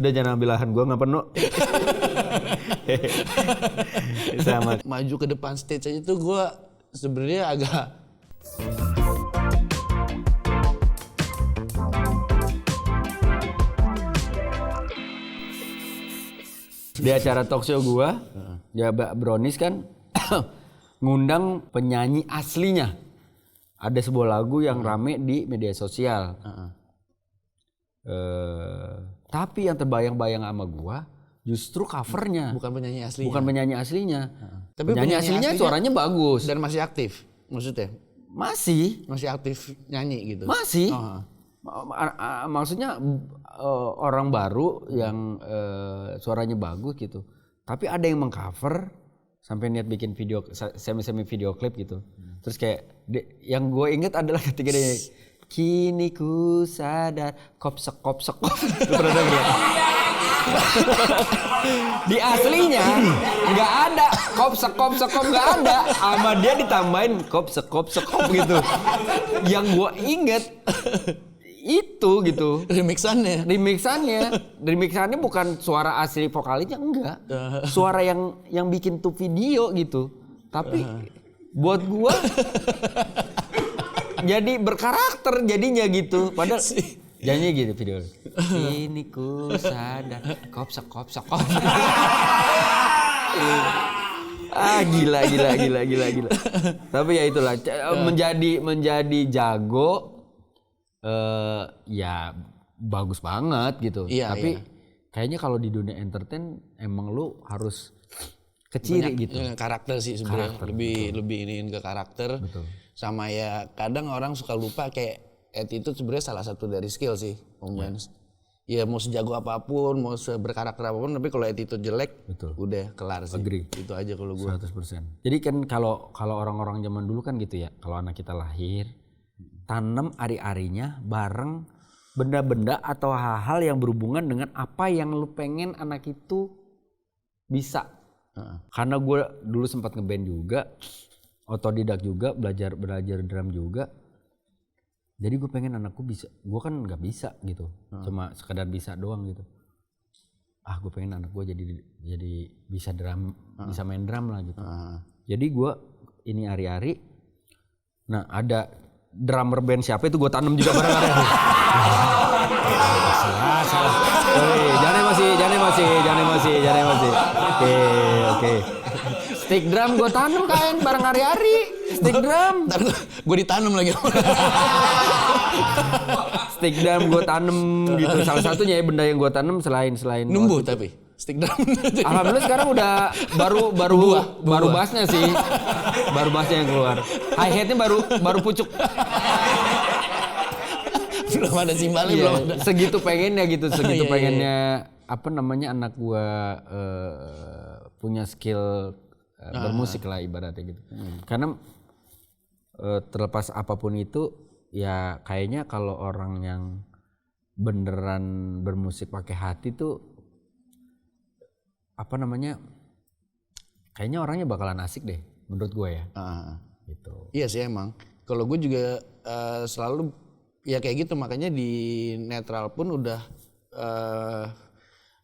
Udah jangan ambil lahan gua nggak penuh. Sama. Maju ke depan stage aja tuh gue sebenarnya agak. Di acara talk show gua, ya Brownies kan ngundang penyanyi aslinya. Ada sebuah lagu yang rame di media sosial. Tapi yang terbayang-bayang sama gua justru covernya. Bukan penyanyi aslinya. Bukan penyanyi aslinya. Tapi penyanyi aslinya suaranya bagus. Dan masih aktif maksudnya? Masih aktif nyanyi gitu? Masih. Maksudnya orang baru yang suaranya bagus gitu. Tapi ada yang mengcover sampai niat bikin video semi video klip gitu. Terus kayak yang gue inget adalah ketika dia kini ku sadar kopsek. Lu pernah denger ya? Di aslinya nggak ada kopsek nggak ada. Sama dia ditambahin kopsek gitu. Yang gue inget itu gitu. Remixannya bukan suara asli vokalisnya, enggak. Suara yang bikin tuh video gitu. Tapi buat gua jadi berkarakter jadinya gitu. Padahal jadinya gitu video. Ini ku sadar kopsek. Gila. Tapi ya itulah menjadi jago. Ya bagus banget gitu. Tapi kayaknya kalau di dunia entertain emang lu harus keciri gitu. Karakter sih sebenarnya. Lebih iniin ke karakter. Betul. Sama ya kadang orang suka lupa kayak attitude sebenarnya salah satu dari skill sih, Om Jans. Ya mau sejago apapun, mau berkarakter apapun, tapi kalau attitude jelek, udah kelar sih. Agree. Itu aja kalau gue. 100%. Jadi kan kalau orang-orang zaman dulu kan gitu ya, kalau anak kita lahir, tanam ari-arinya bareng benda-benda atau hal-hal yang berhubungan dengan apa yang lu pengen anak itu bisa. Karena gue dulu sempat ngeband juga, otodidak juga, belajar drum juga. Jadi gue pengen anakku bisa, gue kan nggak bisa gitu, cuma sekadar bisa doang gitu. Gue pengen anak gue jadi bisa drum, bisa main drum lah gitu. Jadi gue ini ari-ari, nah ada drummer band siapa itu gue tanam juga bareng-bareng. Salah. Jangan emosi. Oke. Stick drum gue tanam kan bareng hari-hari. Stick drum. Gue ditanam lagi. Stick drum gue tanam gitu. Salah satunya ya benda yang gue tanam selain numbuh tapi stick drum. Alhamdulillah sekarang udah baru bassnya sih. Baru bassnya yang keluar. Hi-hatnya baru pucuk. Belum ada simbalnya, belum ada. Segitu pengennya gitu, pengennya apa namanya anak gua punya skill bermusik lah ibaratnya gitu. Karena terlepas apapun itu ya kayaknya kalau orang yang beneran bermusik pakai hati tuh apa namanya kayaknya orangnya bakalan asik deh menurut gue ya. Gitu. Iya sih emang. Kalau gue juga selalu ya kayak gitu, makanya di netral pun udah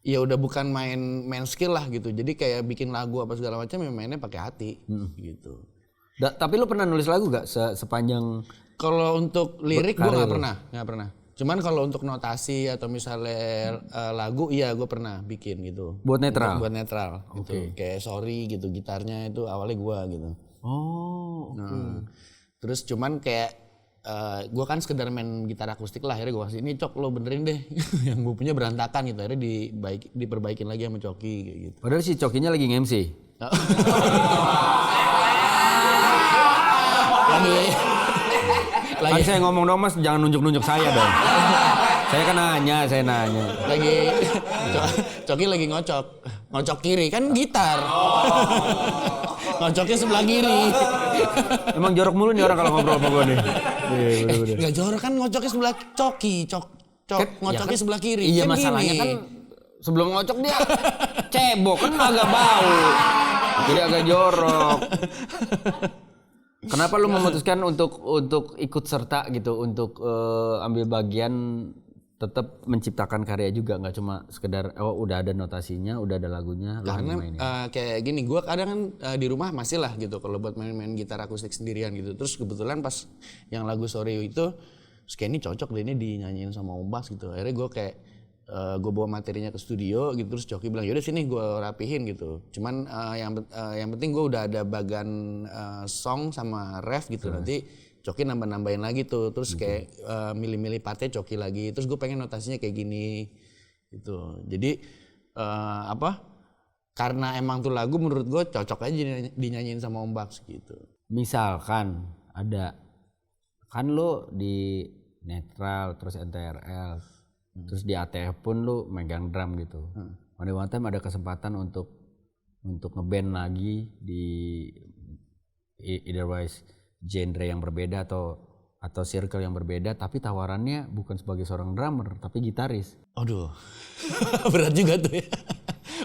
ya udah bukan main skill lah gitu. Jadi kayak bikin lagu apa segala macam ya mainnya pakai hati gitu. Tapi lu pernah nulis lagu gak sepanjang? Kalau untuk lirik gue nggak pernah. Cuman kalau untuk notasi atau misalnya lagu, iya gue pernah bikin gitu. Buat netral? Buat netral gitu. Kayak Sorry gitu, gitarnya itu awalnya gue gitu. Oh, oke. Terus cuman kayak gue kan sekedar main gitar akustik lah, akhirnya gue kasih ini Cok lo benerin deh. Yang gue punya berantakan gitu, akhirnya diperbaikin lagi sama Coki kayak gitu. Padahal si Cokinya lagi nge-MC. Lagi. Kan saya ngomong dong mas, jangan nunjuk-nunjuk saya dong. Saya kan nanya. Lagi Coki lagi ngocok kiri kan gitar. Ngocoknya sebelah kiri. Emang jorok mulu nih orang kalau ngobrol sama gue nih. Nggak jorok kan ngocoknya sebelah Coki, ngocoknya sebelah kiri. Iya kan masalahnya kan sebelum ngocok dia cebok kan agak bau. Jadi agak jorok. Kenapa lu memutuskan untuk ikut serta gitu, untuk ambil bagian tetap menciptakan karya juga, nggak cuma sekedar udah ada notasinya, udah ada lagunya. Karena kayak gini, gue kadang kan di rumah masih lah gitu kalau buat main-main gitar akustik sendirian gitu. Terus kebetulan pas yang lagu Sorry itu, terus kayak ini cocok deh ini dinyanyiin sama Om Bas gitu. Akhirnya gue kayak gue bawa materinya ke studio gitu, terus Coki bilang yaudah sini gue rapihin gitu. Cuman yang penting gue udah ada bagan song sama ref gitu. Nanti Coki nambah-nambahin lagi tuh, terus kayak milih-milih partnya Coki lagi, terus gue pengen notasinya kayak gini gitu. Jadi karena emang tuh lagu menurut gue cocok aja dinyanyiin sama Om Baks gitu. Misalkan ada, kan lo di netral terus NTRL, terus di ATF pun lo megang drum gitu. One time ada kesempatan untuk ngeband lagi di otherwise genre yang berbeda atau circle yang berbeda, tapi tawarannya bukan sebagai seorang drummer tapi gitaris. Aduh, berat juga tuh ya.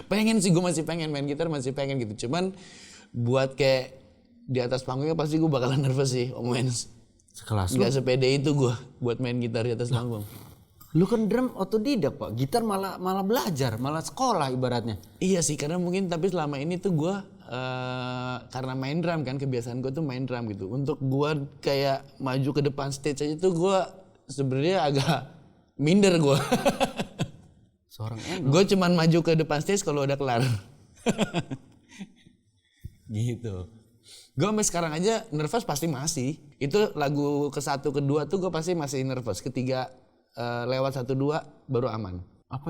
Pengen sih, gue masih pengen main gitar, masih pengen gitu. Cuman buat kayak di atas panggungnya pasti gue bakalan nervous sih, Om Wens. Sekelas lu? Gak sepede itu gue buat main gitar di atas panggung. Lu kan drum otodidak Pak, gitar malah belajar, malah sekolah ibaratnya. Iya sih, karena mungkin tapi selama ini tuh gue karena main drum kan, kebiasaan gue tuh main drum gitu. Untuk gue kayak maju ke depan stage aja tuh gue sebenarnya agak minder gue. Seorang ego. Gue cuman maju ke depan stage kalau udah kelar. Gitu. Gue sampai sekarang aja nervous pasti masih. Itu lagu ke-1, ke-2 tuh gue pasti masih nervous. Ketiga lewat 1, 2 baru aman.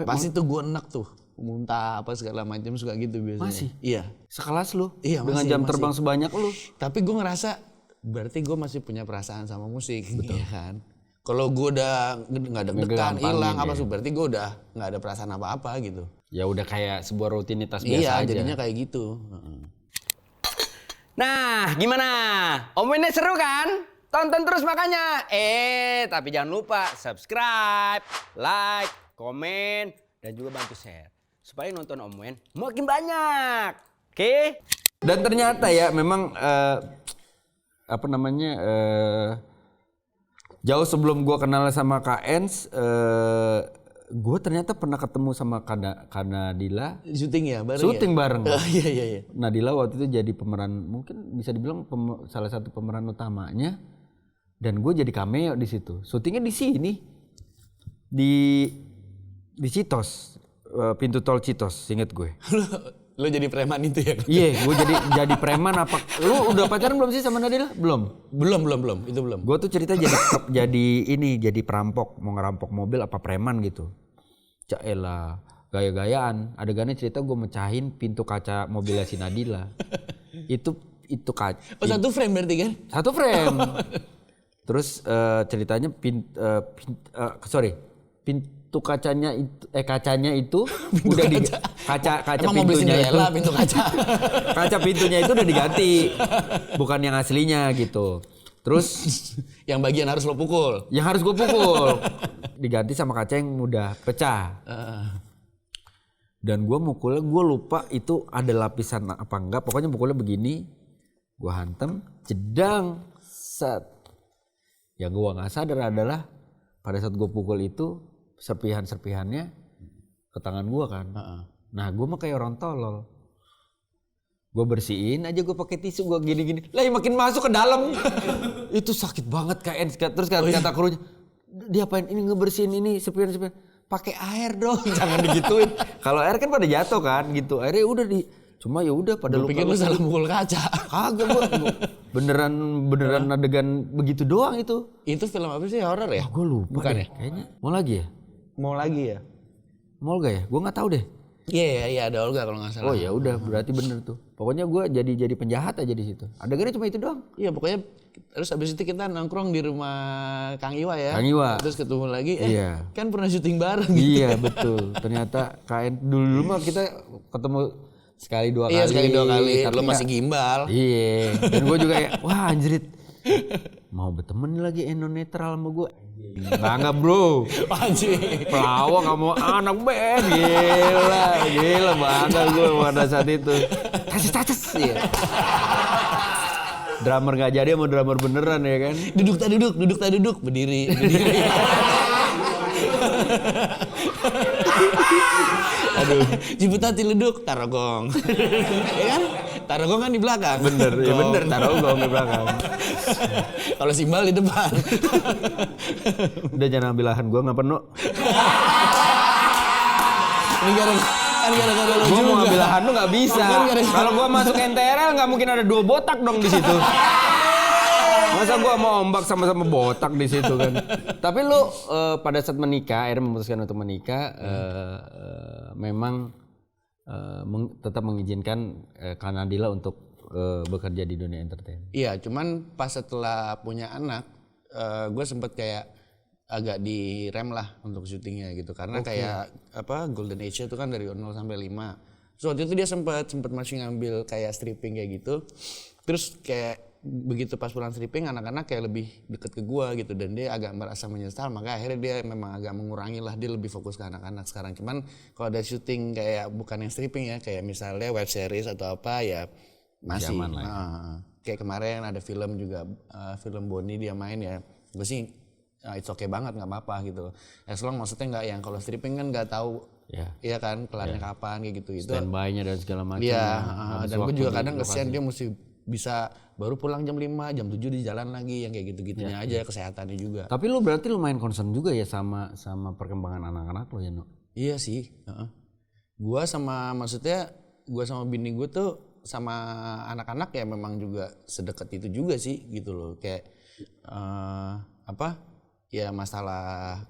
Pasti tuh gue enak tuh. Muntah apa segala macam suka gitu biasanya. Masih? Iya. Sekelas lu? Iya, dengan jam terbang sebanyak lu? Tapi gue ngerasa berarti gue masih punya perasaan sama musik. Betul. Iya kan? Kalau gue udah nggak deg-degan, hilang apa sih, berarti gue udah nggak ada perasaan apa-apa gitu. Ya udah kayak sebuah rutinitas biasa aja. Iya, jadinya kayak gitu. Nah, gimana? Omongannya seru kan? Tonton terus makanya. Tapi jangan lupa subscribe, like, komen, dan juga bantu share. Supaya nonton Om Wen makin banyak. Oke? Dan ternyata ya memang jauh sebelum gue kenal sama Kak Ens, gue ternyata pernah ketemu sama Nadila. Syuting ya bareng. Syuting ya? bareng. Iya. Nadila waktu itu jadi pemeran, mungkin bisa dibilang salah satu pemeran utamanya. Dan gue jadi cameo di situ. Syutingnya di sini, di Citos, pintu tol Citos, inget gue. Lo jadi preman itu ya? Iya, gue jadi preman apa? Lu udah pacaran belum sih sama Nadila? Belum. Itu belum. Gue tuh cerita jadi perampok, mau ngerampok mobil apa preman gitu. Caelah, gaya-gayaan. Adegannya cerita gue mecahin pintu kaca mobilnya si Nadila. itu kaca. Oh, satu frame berarti kan? Satu frame. Terus ceritanya pintu kacanya itu udah kaca emang pintunya itu pintu kaca. Kaca pintunya itu udah diganti, bukan yang aslinya gitu. Terus yang bagian harus lo pukul. Yang harus gue pukul diganti sama kaca yang udah pecah. Dan gue mukulnya, gue lupa itu ada lapisan apa enggak. Pokoknya mukulnya begini, gue hantem, jedang, set. Yang gue nggak sadar adalah pada saat gue pukul itu serpihan-serpihannya ke tangan gue kan. Nah gue mah kayak orang tolol. Gue bersihin aja, gue pakai tisu, gue gini-gini. Lah makin masuk ke dalam. Itu sakit banget kayak. Terus kata krunya, diapain ini ngebersihin ini serpihan-serpihan? Pakai air dong, jangan digituin. Kalau air kan pada jatuh kan gitu. Airnya udah cuma ya udah pada lupa. Pikir lu salah mukul kaca. Kagak gua. Beneran adegan begitu doang itu. Itu film apa sih, horor ya? Gue lupa. Bukan deh, ya? kayaknya. Mau lagi ya? Mau gak ya? Gue nggak tahu deh. Iya ada Olga kalau nggak salah. Oh ya udah, berarti bener tuh. Pokoknya gue jadi penjahat aja di situ. Adegannya cuma itu doang. Iya pokoknya. Terus abis itu kita nongkrong di rumah Kang Iwa ya. Kang Iwa. Terus ketemu lagi. Iya. Kan pernah syuting bareng. Gitu. Iya betul. Ternyata dulu mah kita ketemu sekali dua kali. Iya sekali 2 kali. Lo masih gak, gimbal. Iya. Dan gue juga ya, wah anjrit. Mau berteman lagi netral sama gue. Bangga bro. Anjir. Pelawak kamu anak band. Gila bangga gue pada saat itu. Tacis. Ya. Drummer gak jadi sama drummer beneran ya kan. Duduk tak duduk, berdiri. Aduh, Ciputat Ciledug, Tarogong. Ya kan? Tarogong kan di belakang. Bener, ya bener, Tarogong di belakang. Kalau Simbal di depan. Udah jangan ambil lahan gue nggak penuh. Ini gara-gara lo Gue juga. mau ambil lahan lu nggak bisa. Kalau gue masuk NTRL nggak mungkin ada 2 botak dong di situ. Masa gue mau ombak sama-sama botak di situ kan. Tapi lu pada saat menikah, akhirnya memutuskan untuk menikah, memang tetap mengizinkan Kak Nadila untuk bekerja di dunia entertain. Iya, cuman pas setelah punya anak, gue sempet kayak agak direm lah untuk syutingnya gitu. Karena kayak Golden Age itu kan dari 0 sampai 5. Terus waktu itu dia sempet masih ngambil kayak stripping kayak gitu. Terus kayak begitu pas pulang stripping anak-anak kayak lebih deket ke gua gitu dan dia agak merasa menyesal, maka akhirnya dia memang agak mengurangi lah, dia lebih fokus ke anak-anak sekarang. Cuman kalau ada syuting kayak bukan yang stripping ya, kayak misalnya web series atau apa ya masih kayak kemarin ada film juga, film Bonnie dia main ya, gue sih it's okay banget, nggak apa-apa gitu. As long maksudnya nggak yang kalau stripping kan nggak tahu iya kan kelarnya kapan kayak gitu. Standby-nya dan segala macam. Iya, dan gue juga kadang kesian dia mesti bisa baru pulang jam 5, jam 7 di jalan lagi yang kayak gitu-gitunya aja kesehatannya juga. Tapi lu berarti lumayan concern juga ya sama perkembangan anak-anak lo ya, No? Iya sih. Gua sama bini gue tuh sama anak-anak ya memang juga sedekat itu juga sih gitu loh. Kayak ya masalah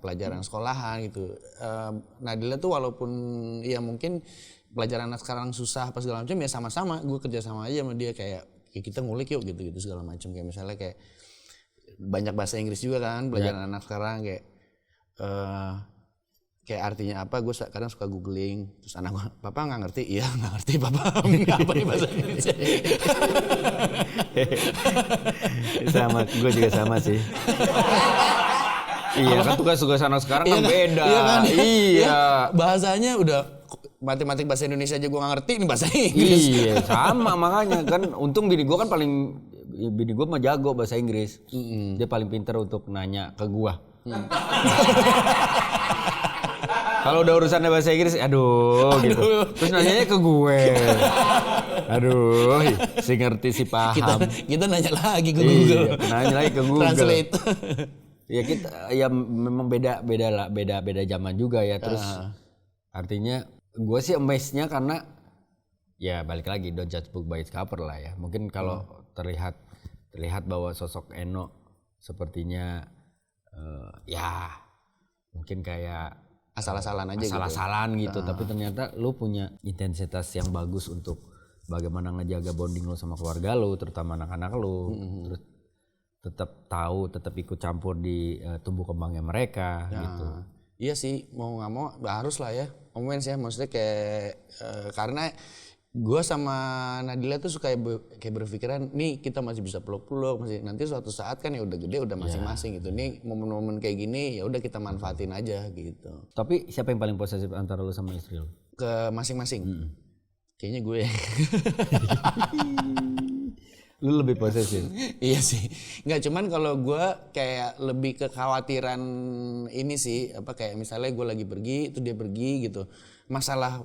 pelajaran sekolahan gitu. Nadila tuh walaupun ya mungkin pelajaran anak sekarang susah apa segala macam ya sama-sama gue kerja sama aja sama dia kayak kita ngulik yuk gitu segala macam, kayak misalnya kayak banyak bahasa Inggris juga kan pelajaran anak sekarang kayak artinya apa gue kadang suka googling, terus anak gue papa nggak ngerti, iya nggak ngerti papa apa nih bahasa Inggris. Sama, gue juga sama sih. Iya kan tugas anak sekarang kan beda. Iya kan? Iya. Bahasanya udah matematik bahasa Indonesia aja gue gak ngerti nih bahasa Inggris. Iya sama makanya kan untung bini gue mah jago bahasa Inggris. Dia paling pintar untuk nanya ke gue. Kalau udah urusannya bahasa Inggris aduh gitu. Terus nanyanya ke gue. Aduh si ngerti si paham. Kita nanya lagi ke Google. Nanya lagi ke Google. Translate. Ya kita ya memang beda zaman juga ya, terus artinya gue sih amazed-nya karena ya balik lagi don't judge book by its cover lah ya. Mungkin kalau terlihat bahwa sosok Eno sepertinya ya mungkin kayak asal-asalan aja gitu. Tapi ternyata lu punya intensitas yang bagus untuk bagaimana ngejaga bonding lu sama keluarga lu, terutama anak-anak lu. Terus tetap ikut campur di tumbuh kembangnya mereka gitu. Iya sih, mau nggak mau harus lah ya, Omens ya, maksudnya kayak karena gue sama Nadila tuh suka kayak berpikiran nih kita masih bisa peluk-peluk, masih nanti suatu saat kan ya udah gede udah masing-masing gitu. Nih momen-momen kayak gini ya udah kita manfaatin aja gitu. Tapi siapa yang paling posesif antara lu sama istri lu? Ke masing-masing. Kayaknya gue. Lu lebih posesif. Iya sih. Nggak, cuman kalau gue kayak lebih kekhawatiran ini sih, apa kayak misalnya gue lagi pergi itu dia pergi gitu. Masalah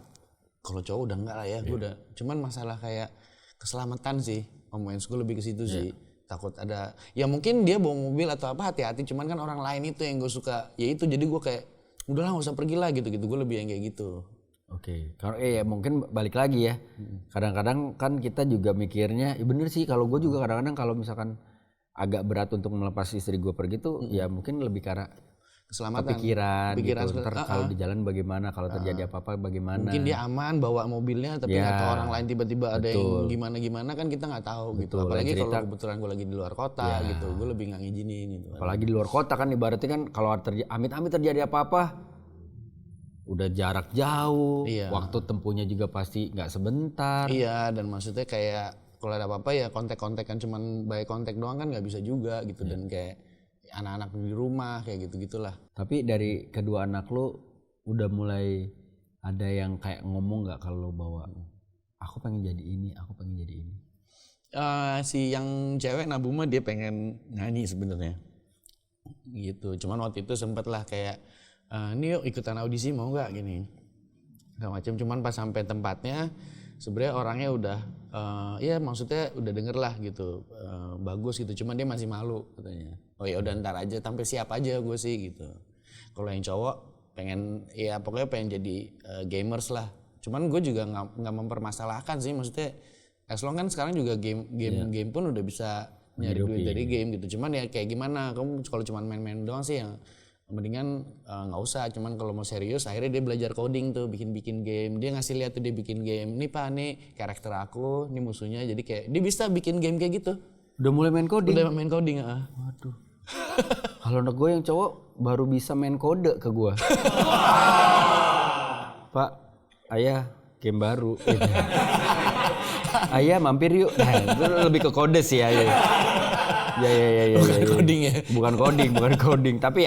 kalau cowok udah enggak lah ya, gue udah. Cuman masalah kayak keselamatan sih, Omens gue lebih ke situ sih. Takut ada, ya mungkin dia bawa mobil atau apa hati-hati. Cuman kan orang lain itu yang gue suka, ya itu jadi gue kayak udahlah nggak usah pergi lah gitu. Gue lebih yang kayak gitu. Oke, kalau ya mungkin balik lagi ya. Kadang-kadang kan kita juga mikirnya, ya bener sih kalau gue juga kadang-kadang kalau misalkan agak berat untuk melepas istri gue pergi tuh, ya mungkin lebih karena keselamatan, pikiran gitu. Ntar kalau di jalan bagaimana, kalau terjadi apa-apa bagaimana. Mungkin dia aman bawa mobilnya, tapi atau orang lain tiba-tiba ada yang gimana-gimana kan kita nggak tahu gitu. Apalagi kalau kebetulan gue lagi di luar kota gitu, gue lebih nggak ngizinin gitu. Apalagi di luar kota kan ibaratnya kan kalau amit-amit terjadi apa-apa, udah jarak jauh, waktu tempuhnya juga pasti nggak sebentar. Iya, dan maksudnya kayak kalau ada apa-apa ya kontak-kontakan cuman by kontak doang kan nggak bisa juga gitu. Dan kayak anak-anak di rumah kayak gitu-gitulah. Tapi dari kedua anak lu udah mulai ada yang kayak ngomong nggak kalau bawa aku pengen jadi ini, aku pengen jadi ini? Si yang cewek Nabuma dia pengen nyanyi sebenarnya. gitu. Cuman waktu itu sempet lah kayak ini yuk ikutan audisi mau nggak gini, nggak macam. Cuman pas sampai tempatnya sebenarnya orangnya udah ya maksudnya udah denger lah gitu, bagus gitu. Cuman dia masih malu katanya. Oh ya udah ntar aja, tampil siap aja gue sih gitu. Kalau yang cowok pengen ya pokoknya pengen jadi gamers lah. Cuman gue juga nggak mempermasalahkan sih, maksudnya as long kan sekarang juga game pun udah bisa nyari duit dari game gitu. Cuman ya kayak gimana, kamu kalau cuman main-main doang sih yang mendingan nggak usah. Cuman kalau mau serius akhirnya dia belajar coding tuh, bikin game. Dia ngasih lihat tuh dia bikin game. Nih Pak, nih karakter aku, nih musuhnya. Jadi kayak dia bisa bikin game kayak gitu. Udah mulai main coding? Udah main coding. Waduh. Kalau anak gue yang cowok baru bisa main kode ke gue. Pak, ayah game baru. Gitu. Ayah mampir yuk. Nah, itu lebih ke kode sih ayah. Ya. Bukan coding ya. Bukan coding. Tapi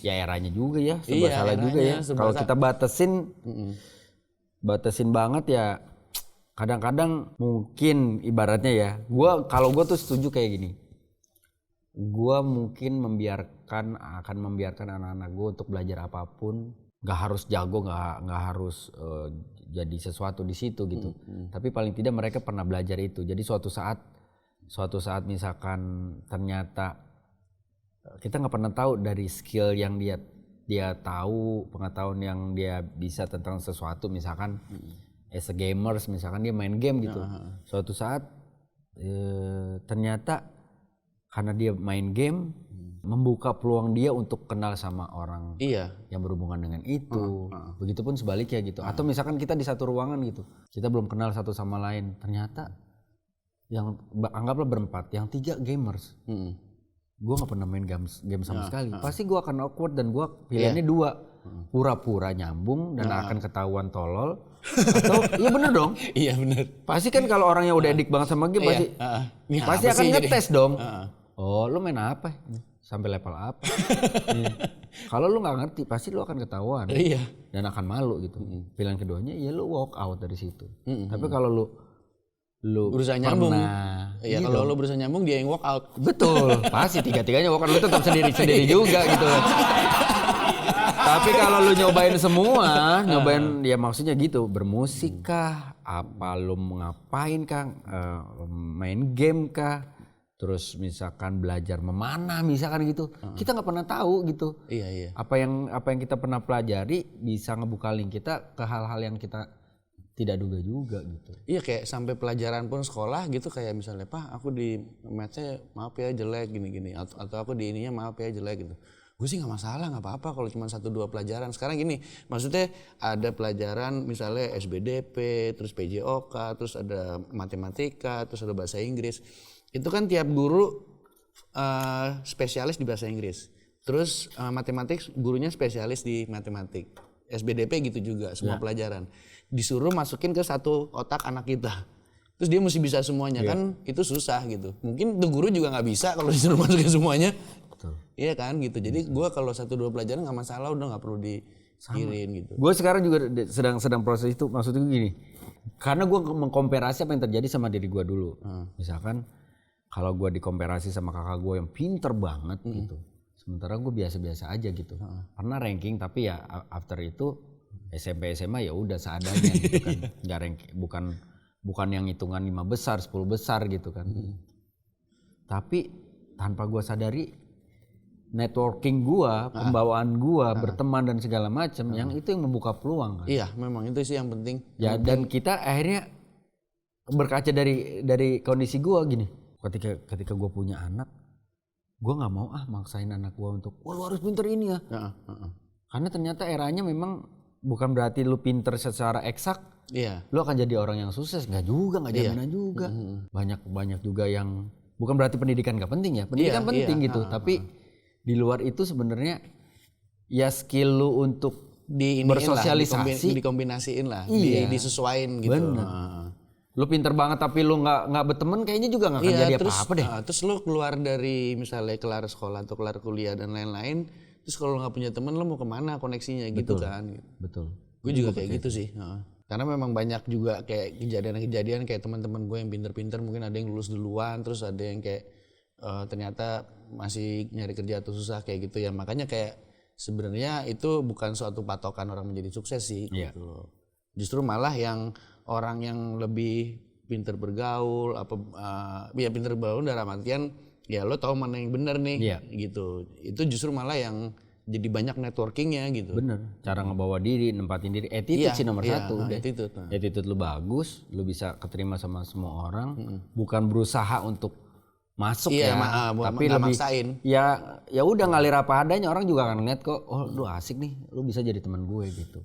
ya eranya juga ya. Serba salah juga ya. Kalau kita batasin banget ya. Kadang-kadang mungkin ibaratnya ya. Kalau gue tuh setuju kayak gini. Gue mungkin akan membiarkan anak-anak gue untuk belajar apapun. Gak harus jago, gak harus jadi sesuatu di situ gitu. Tapi paling tidak mereka pernah belajar itu. Jadi suatu saat misalkan ternyata kita nggak pernah tahu dari skill yang dia tahu, pengetahuan yang dia bisa tentang sesuatu, misalkan as a gamers, misalkan dia main game gitu. Suatu saat ternyata karena dia main game membuka peluang dia untuk kenal sama orang yang berhubungan dengan itu. Begitupun sebaliknya gitu. Atau misalkan kita di satu ruangan gitu, kita belum kenal satu sama lain, ternyata yang anggaplah berempat, yang 3 gamers. Gue nggak pernah main game sama sekali. Pasti gue akan awkward dan gue pilihannya 2, pura-pura nyambung dan akan ketahuan tolol. Atau iya bener dong. Iya bener. Pasti kan kalau orang yang udah edik banget sama game pasti akan ngetes dong. Oh lu main apa? Sampai level apa? Kalau lu nggak ngerti pasti lu akan ketahuan dan akan malu gitu. Pilihan keduanya ya lu walk out dari situ. Tapi kalau lu berusaha nyambung. Iya, kalau lu berusaha nyambung dia yang walk out. Betul. Pasti 3-3-nya walk out, lu tetap sendiri juga gitu. Tapi kalau lu nyobain semua, ya maksudnya gitu, bermusik kah, apa lu ngapain kah, main game kah, terus misalkan belajar memanah misalkan gitu, kita nggak pernah tahu gitu. Iya. Apa yang kita pernah pelajari bisa ngebuka link kita ke hal-hal yang kita tidak duga juga gitu. Iya kayak sampai pelajaran pun sekolah gitu, kayak misalnya Pak aku di mathsnya maaf ya jelek gini-gini, atau aku di ininya maaf ya jelek gitu. Gue sih nggak masalah, nggak apa-apa kalau cuma 1-2 pelajaran. Sekarang gini, maksudnya ada pelajaran misalnya SBDP, terus PJOK, terus ada matematika, terus ada bahasa Inggris. Itu kan tiap guru spesialis di bahasa Inggris. Terus matematik gurunya spesialis di matematik. SBDP gitu juga semua pelajaran. Disuruh masukin ke satu otak anak kita. Terus dia mesti bisa semuanya kan itu susah gitu. Mungkin tuh guru juga nggak bisa kalau disuruh masukin semuanya. Betul. Iya kan gitu. Jadi gue kalau 1-2 pelajaran nggak masalah, udah nggak perlu dikirin gitu. Gue sekarang juga sedang proses itu, maksudnya gini. Karena gue mengkomparasi apa yang terjadi sama diri gue dulu. Misalkan kalau gue dikomparasi sama kakak gue yang pinter banget gitu. Sementara gue biasa-biasa aja gitu. Pernah ranking tapi ya after itu SMP SMA ya udah seadanya gitu kan. Enggak ranking, bukan yang hitungan 5 besar, 10 besar gitu kan. Tapi tanpa gue sadari networking gue, pembawaan gue, berteman dan segala macam, yang itu yang membuka peluang kan. Iya, memang itu sih yang penting. Ya dan kita akhirnya berkaca dari kondisi gue gini. Ketika gue punya anak, gue nggak mau maksain anak gue untuk wah lu harus pinter ini ya. Karena ternyata eranya memang bukan berarti lu pinter secara eksak, lu akan jadi orang yang sukses. Nggak juga, nggak jaminan juga. Banyak juga yang bukan berarti pendidikan nggak penting ya. Pendidikan penting gitu. Tapi di luar itu sebenarnya ya skill lu untuk bersosialisasi, dikombinasiin lah, disesuaiin gitu. Bener. Lu pinter banget tapi lu nggak berteman kayaknya juga nggak akan jadi apa-apa deh. Terus lu keluar dari misalnya kelar sekolah atau kelar kuliah dan lain-lain, terus kalau lu nggak punya teman lu mau kemana koneksinya gitu kan. Betul. Gue juga kayak gitu sih. Karena memang banyak juga kayak kejadian-kejadian kayak teman-teman gue yang pinter-pinter mungkin ada yang lulus duluan, terus ada yang kayak ternyata masih nyari kerja atau susah kayak gitu ya. Makanya kayak sebenarnya itu bukan suatu patokan orang menjadi sukses sih gitu loh. Justru malah yang orang yang lebih pinter bergaul ya pinter bergaul dalam artian ya lo tahu mana yang benar nih gitu. Itu justru malah yang jadi banyak networkingnya gitu. Bener, cara ngebawa diri, nempatin diri, attitude sih nomor satu. Attitude lu bagus, lu bisa keterima sama semua orang, bukan berusaha untuk masuk tapi lebih maksain. Ya udah ngalir apa adanya, orang juga akan ngeliat kok, oh lu asik nih, lu bisa jadi teman gue gitu.